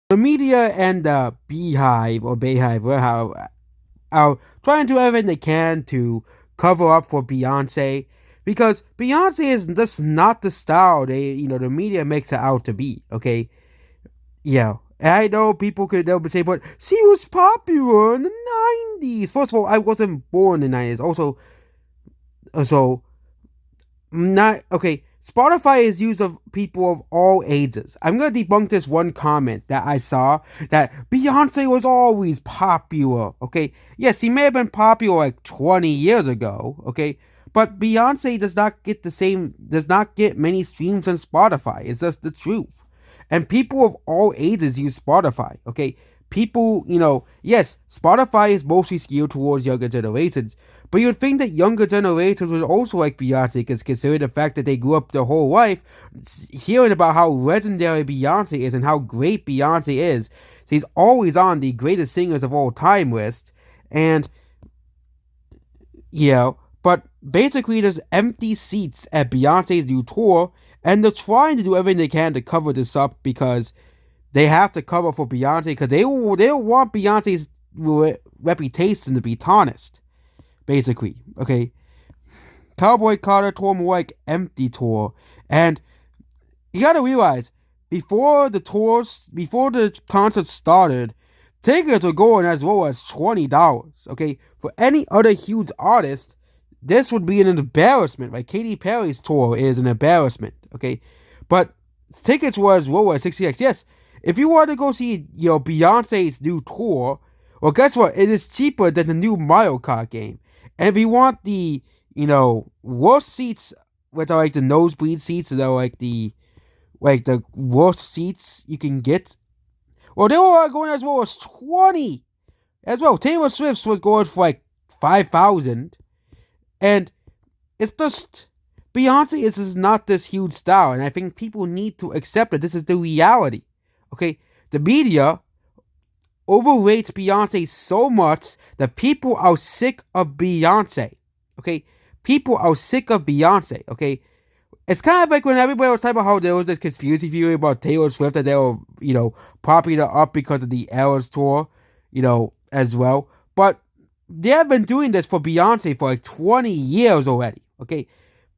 The media and the Beehive or Bayhive, are trying to do everything they can to cover up for Beyonce because Beyonce is just not the style the media makes her out to be. Okay, yeah. I know they'll say, but she was popular in the 90s. First of all, I wasn't born in the 90s. Also, not okay. Spotify is used of people of all ages. I'm gonna debunk this one comment that I saw that Beyonce was always popular. Okay, yes, she may have been popular like 20 years ago. Okay, but Beyonce does not get many streams on Spotify. It's just the truth. And people of all ages use Spotify. Okay, people, yes, Spotify is mostly skewed towards younger generations, but you'd think that younger generations would also like Beyonce, because considering the fact that they grew up their whole life hearing about how legendary Beyonce is and how great Beyonce is. She's always on the greatest singers of all time list. And, yeah, but basically there's empty seats at Beyonce's new tour, and they're trying to do everything they can to cover this up because they have to cover for Beyonce because they want Beyonce's reputation to be tarnished, basically. Okay, Cowboy Carter tour more like empty tour, and you gotta realize before the concert started, tickets were going as low as $20. Okay, for any other huge artist, this would be an embarrassment. Like Katy Perry's tour is an embarrassment. Okay, but tickets were as low as $60. Yes, if you want to go see Beyonce's new tour, well, guess what? It is cheaper than the new Mario Kart game. And if you want the worst seats, which are like the nosebleed seats, that are like the worst seats you can get, well, they were going as low as 20 as well. Taylor Swift's was going for like 5,000, and it's just Beyonce is not this huge star, and I think people need to accept that this is the reality. Okay, the media overrates Beyonce so much that people are sick of Beyonce. Okay, people are sick of Beyonce. Okay, it's kind of like when everybody was talking about how there was this conspiracy theory about Taylor Swift that they were, propping her up because of the Eras tour, as well. But they have been doing this for Beyonce for like 20 years already. Okay,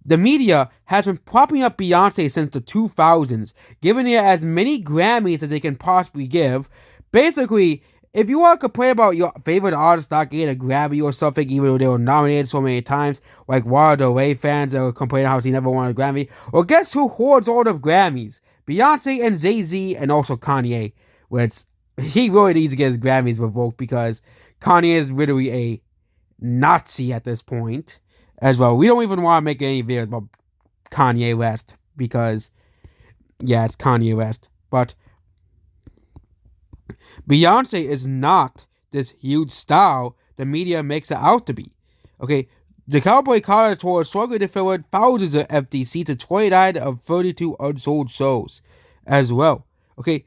the media has been propping up Beyonce since the 2000s, giving her as many Grammys as they can possibly give. Basically, if you want to complain about your favorite artist not getting a Grammy or something, even though they were nominated so many times, like Lana Del Rey fans that were complaining how she never won a Grammy, well, guess who hoards all the Grammys? Beyonce and Jay-Z and also Kanye, which he really needs to get his Grammys revoked because Kanye is literally a Nazi at this point as well. We don't even want to make any videos about Kanye West because, yeah, it's Kanye West. But Beyonce is not this huge star the media makes it out to be. Okay, the Cowboy Carter tour struggled to fill in thousands of empty seats at 29 of 32 unsold shows as well. Okay,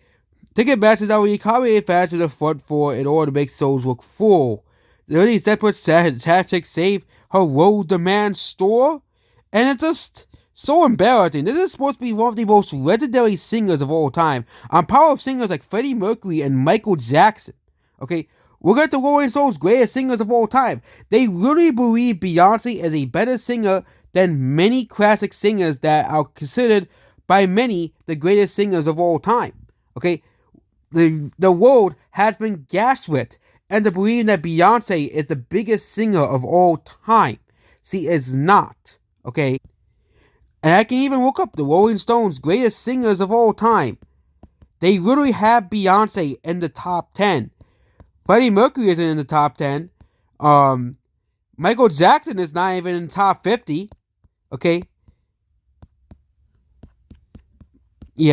Ticketmaster now recalibrated fans to the front four in order to make shows look full. The really separate tactics save her low demand store, and it's just so embarrassing. This is supposed to be one of the most legendary singers of all time, on par with singers like Freddie Mercury and Michael Jackson. Okay, we're going to Rolling Stone's greatest singers of all time. They really believe Beyonce is a better singer than many classic singers that are considered by many the greatest singers of all time. Okay, the world has been gaslit into believing that Beyonce is the biggest singer of all time. She is not. Okay, and I can even look up the Rolling Stones' greatest singers of all time. They literally have Beyonce in the top 10. Freddie Mercury isn't in the top 10. Michael Jackson is not even in the top 50. Okay? They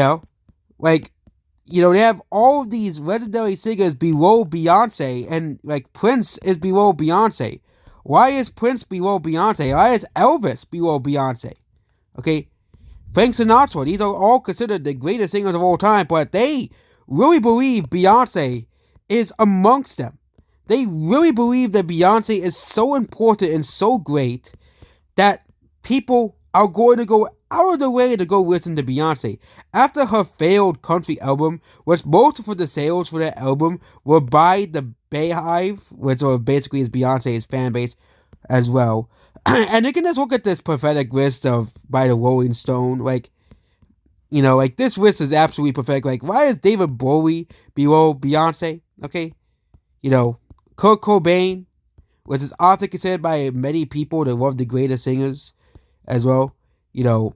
have all of these legendary singers below Beyonce, and Prince is below Beyonce. Why is Prince below Beyonce? Why is Elvis below Beyonce? Okay, Frank Sinatra, these are all considered the greatest singers of all time, but they really believe Beyonce is amongst them. They really believe that Beyonce is so important and so great that people are going to go out of the way to go listen to Beyonce. After her failed country album, which most of the sales for that album were by the Bayhive, which basically is Beyonce's fan base as well. And you can just look at this pathetic list of by the Rolling Stone, like, like this list is absolutely pathetic. Like, why is David Bowie below Beyonce? Okay, Kurt Cobain, which is often considered by many people to one of the greatest singers as well. But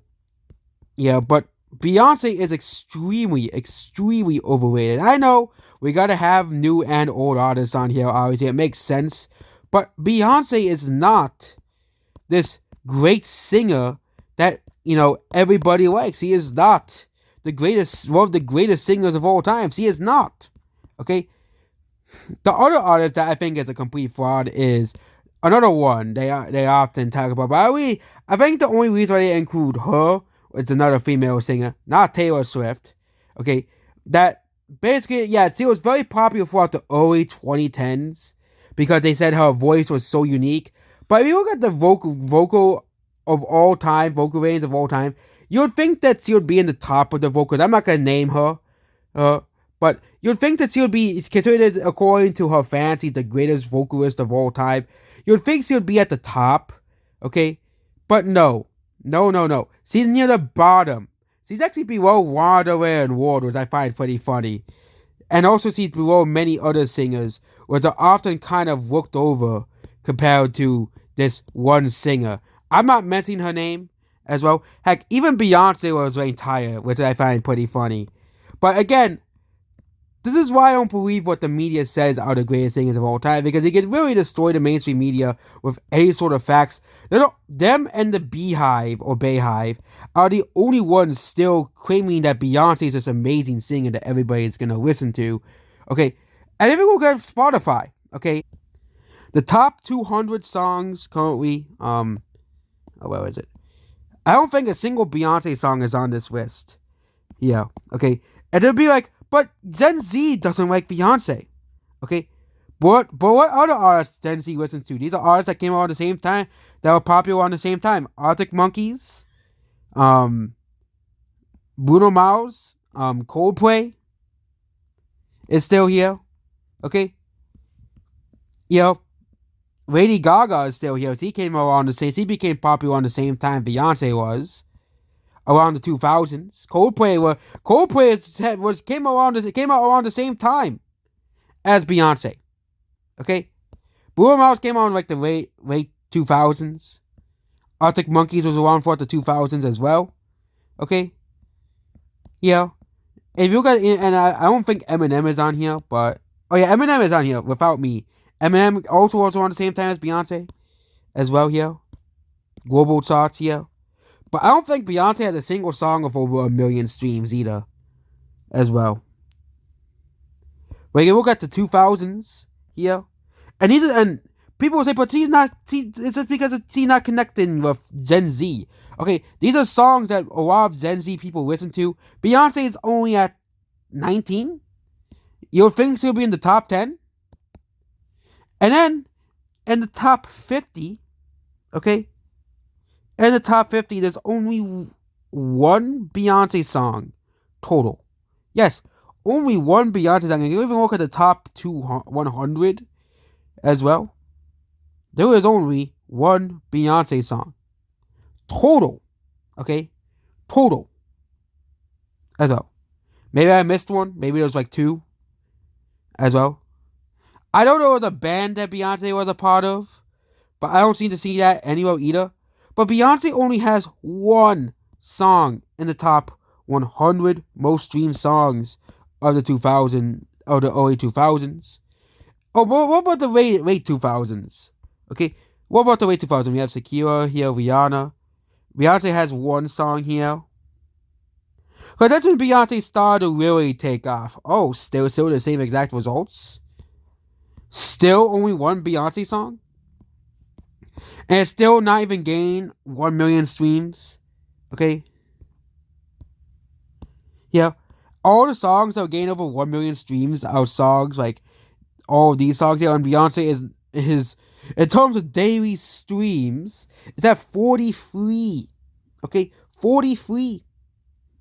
Beyonce is extremely, extremely overrated. I know we gotta have new and old artists on here, obviously. It makes sense. But Beyonce is not this great singer that, everybody likes. He is not one of the greatest singers of all time. He is not. Okay? The other artist that I think is a complete fraud is another one they often talk about. But I think the only reason why they include her is another female singer, not Taylor Swift. Okay, that basically, yeah, she was very popular throughout the early 2010s because they said her voice was so unique. But if you look at the vocal of all time, vocal range of all time, you would think that she would be in the top of the vocals. I'm not gonna name her, but you'd think that she would be considered, according to her fans, she's the greatest vocalist of all time. You'd think she would be at the top, okay? But no. No. She's near the bottom. She's actually below Wanderer and Ward, which I find pretty funny. And also she's below many other singers, which are often kind of looked over compared to this one singer. I'm not mentioning her name as well. Heck, even Beyonce was ranked higher, which I find pretty funny. But again, this is why I don't believe what the media says are the greatest singers of all time, because they can really destroy the mainstream media with any sort of facts. Them and the Beehive or Bayhive are the only ones still claiming that Beyonce is this amazing singer that everybody's gonna listen to. Okay, and if you look at Spotify, okay, the top 200 songs currently, where is it? I don't think a single Beyonce song is on this list. Yeah, okay, and it'll be like, but Gen Z doesn't like Beyonce, okay? But what other artists Gen Z listens to? These are artists that came out at the same time, that were popular on the same time. Arctic Monkeys, Bruno Mars, Coldplay is still here, okay? Lady Gaga is still here. She became popular on the same time Beyonce was. Around the 2000s, Coldplay came out around the same time as Beyonce. Okay, Bruno Mars came out in like the late 2000s. Arctic Monkeys was around for the 2000s as well. Okay, if you look at, and I don't think Eminem is on here, but Eminem is on here without me. Eminem also was around the same time as Beyonce as well here. Global charts here. But I don't think Beyonce has a single song of over 1 million streams either, as well. When you look at the 2000s here, and people will say, but it's just because she's not connecting with Gen Z. Okay, these are songs that a lot of Gen Z people listen to. Beyonce is only at 19. You would think she'll be in the top 10. And then, in the top 50, okay, in the top 50, there's only one Beyonce song total. Yes, only one Beyonce song. And you even look at the top 100 as well. There is only one Beyonce song total. Okay? Total. As well. Maybe I missed one. Maybe there was like 2 as well. I don't know if it was a band that Beyonce was a part of, but I don't seem to see that anywhere either. But Beyonce only has one song in the top 100 most streamed songs of the early 2000s. Oh, what about the late 2000s? Okay, what about the late 2000s? We have Shakira here, Rihanna. Beyonce has one song here. Because that's when Beyonce started to really take off. Oh, still the same exact results? Still only one Beyonce song? And it's still not even gained 1 million streams. Okay? Yeah. All the songs that gain over 1 million streams are songs like all of these songs here on Beyonce is in terms of daily streams, it's at 43. Okay, 43.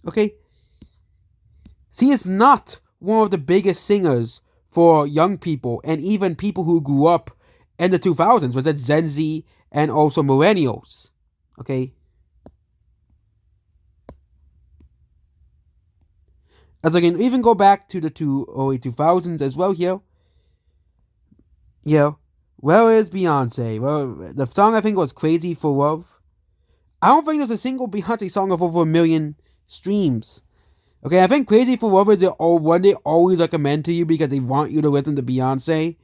Okay, she is not one of the biggest singers for young people and even people who grew up in the 2000s, was that Gen Z and also millennials. Okay, as I can even go back to the early 2000s as well here. Yeah, where is Beyonce? Well, the song I think was "Crazy for Love." I don't think there's a single Beyonce song of over a million streams. Okay, I think "Crazy for Love" is the one they always recommend to you because they want you to listen to Beyonce.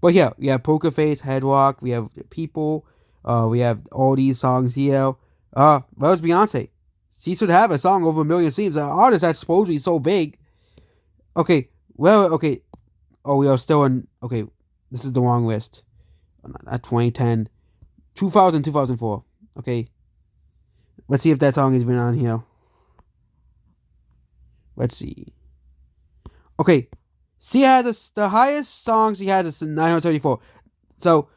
But yeah, we have Poker Face, Headlock, we have People, we have all these songs here. Where's Beyonce? She should have a song over a million streams. An artist that's supposedly so big. Okay, well, okay. Oh, we are still in. Okay, this is the wrong list. At 2010, 2000, 2004. Okay, let's see if that song has been on here. Let's see. Okay, she had the highest song she had is 934. So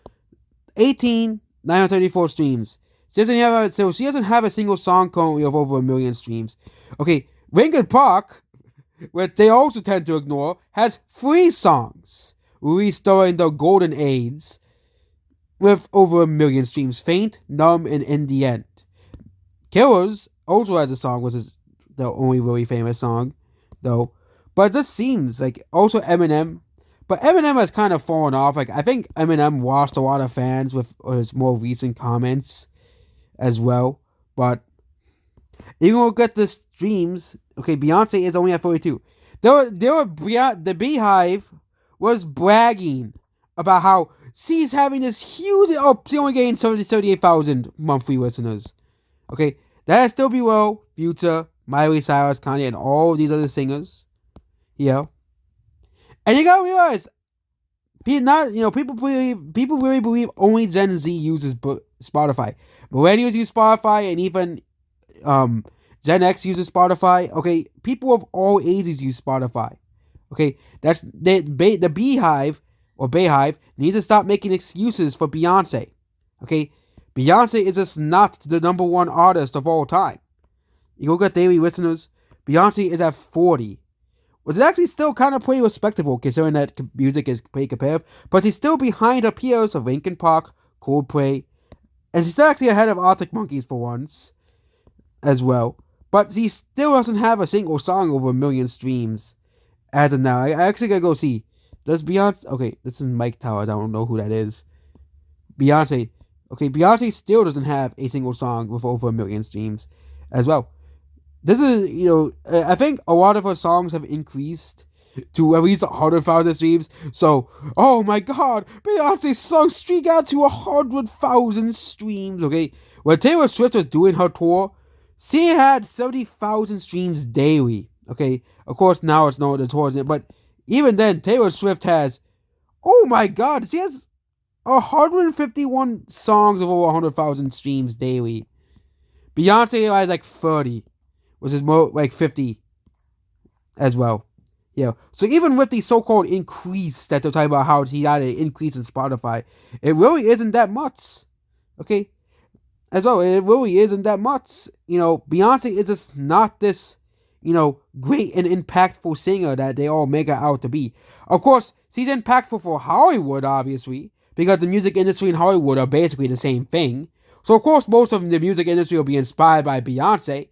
18, 934 streams. She doesn't have a single song currently of over a million streams. Okay, Linkin Park, which they also tend to ignore, has 3 songs released during the golden age with over a million streams. Faint, Numb, and In the End. Killers also has a song, which is the only really famous song, though. But this seems like also Eminem. But Eminem has kind of fallen off. Like I think Eminem lost a lot of fans with his more recent comments as well. But even look at the streams. Okay, Beyonce is only at 42. The Beehive was bragging about how she's having this huge. Oh, she only gained 78,000 monthly listeners. Okay, that is still below Future, Miley Cyrus, Kanye, and all these other singers. Yeah, and you gotta realize, people really believe only Gen Z uses Spotify. Millennials use Spotify, and even Gen X uses Spotify. Okay, people of all ages use Spotify. Okay, that's the Beehive or Bayhive needs to stop making excuses for Beyonce. Okay, Beyonce is just not the number one artist of all time. You look at daily listeners, Beyonce is at 40, which is actually still kind of pretty respectable considering that music is pretty competitive, but she's still behind her peers of Linkin Park, Coldplay, and she's actually ahead of Arctic Monkeys for once as well. But she still doesn't have a single song over a million streams as of now. I actually gotta go see. Does Beyonce... Okay, this is Mike Tower. I don't know who that is. Beyonce. Okay, Beyonce still doesn't have a single song with over a million streams as well. This is, I think a lot of her songs have increased to at least 100,000 streams. So, oh my god, Beyonce's song streak out to 100,000 streams, okay? When Taylor Swift was doing her tour, she had 70,000 streams daily, okay? Of course, now it's not the tours, but even then, Taylor Swift has, oh my god, she has 151 songs of over 100,000 streams daily. Beyonce has like 30, which is more like 50 as well. Yeah. So even with the so-called increase that they're talking about how he had an increase in Spotify, it really isn't that much. Okay? As well, it really isn't that much. Beyonce is just not this, great and impactful singer that they all make her out to be. Of course, she's impactful for Hollywood, obviously, because the music industry and Hollywood are basically the same thing. So, of course, most of the music industry will be inspired by Beyonce.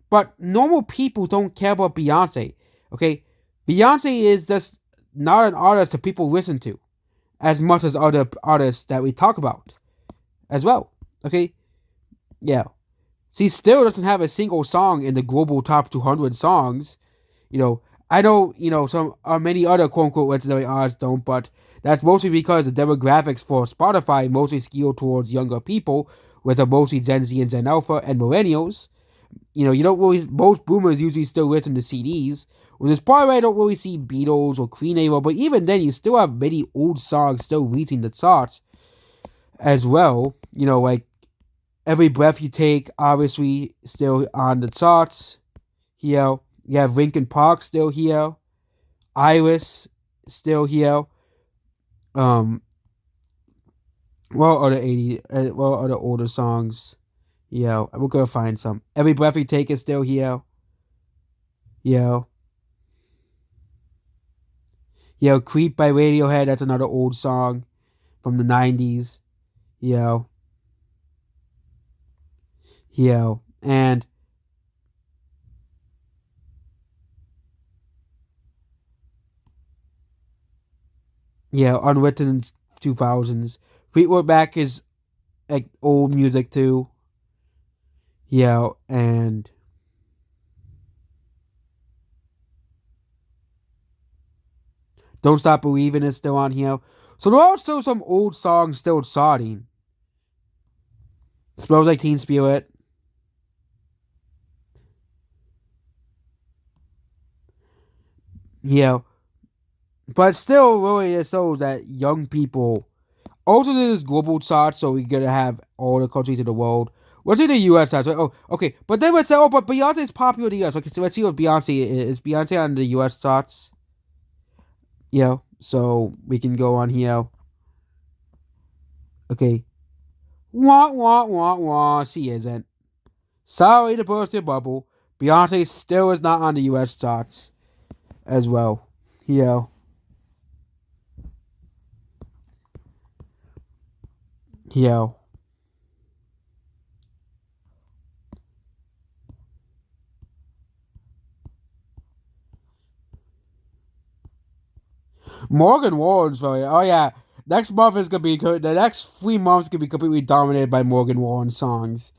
But normal people don't care about Beyonce, okay? Beyonce is just not an artist that people listen to as much as other artists that we talk about as well, okay? Yeah. She still doesn't have a single song in the global top 200 songs. I know, some many other quote-unquote legendary artists don't, but that's mostly because the demographics for Spotify mostly skew towards younger people, which are mostly Gen Z and Gen Alpha and millennials. You don't really, most boomers usually still listen to CDs, which is probably why I don't really see Beatles or Queen anymore, but even then, you still have many old songs still reaching the charts as well. Like Every Breath You Take, obviously, still on the charts here. You have Linkin Park still here. Iris still here. What other older songs We're gonna find some. Every Breath You Take is still here. Yo, Creep by Radiohead. That's another old song from the 90s. Yo, and Unwritten 2000s. Fleetwood Mac is like old music too. And Don't Stop Believing is still on here. So there are still some old songs still charting. Smells Like Teen Spirit. But still really it shows that young people also there's global charts, so we're gonna have all the countries in the world. Let's see the US charts. Oh, okay. But then let's say, but Beyonce's popular in the US. Okay, so let's see what Beyonce is. Beyonce on the US charts? So we can go on here. Okay. Wah, wah, wah, wah. She isn't. Sorry to burst your bubble. Beyonce still is not on the US charts as well. Yeah. Yeah. Morgan Wallen's very. Oh yeah, next month is gonna be good. The next 3 months gonna be completely dominated by Morgan Wallen songs.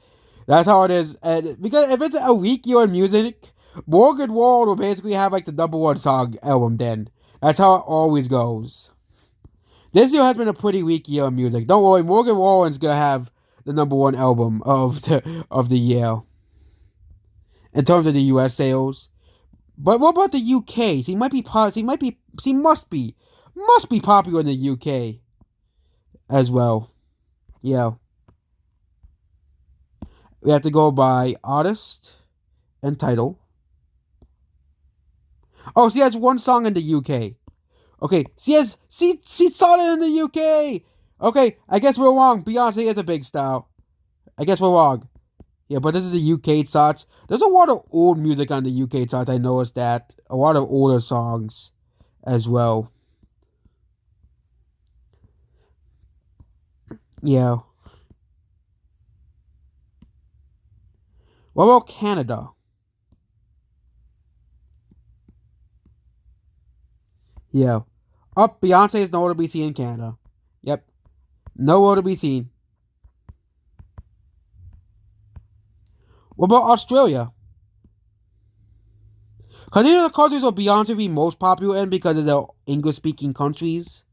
That's how it is. And because if it's a week year in music, Morgan Wallen will basically have like the #1 song album. Then that's how it always goes. This year has been a pretty weak year in music. Don't worry, Morgan Wallen's gonna have the #1 album of the year in terms of the U.S. sales. But what about the UK? He might be he must be popular in the UK as well. Yeah. We have to go by artist and title. Oh, she has one song in the UK. Okay, she started in the UK. Okay, I guess we're wrong. Beyonce is a big star. I guess we're wrong. Yeah, but this is the UK charts. There's a lot of old music on the UK charts. I noticed that. A lot of older songs as well. Yeah. What about Canada? Yeah. Up, Beyonce is nowhere to be seen in Canada. Yep. Nowhere to be seen. What about Australia? Because these are the countries where Beyonce be most popular in because of the English speaking countries.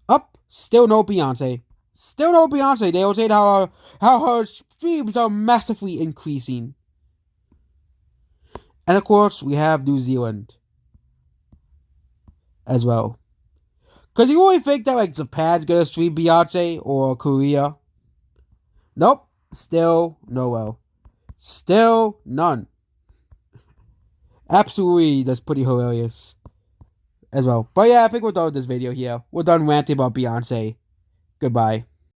Up, still no Beyonce. Still no Beyonce. They will say how her streams are massively increasing. And of course, we have New Zealand as well. Because you really think that like Japan's gonna stream Beyonce or Korea? Nope. Still no. Still none. Absolutely, that's pretty hilarious as well. But yeah, I think we're done with this video here. We're done ranting about Beyonce. Goodbye.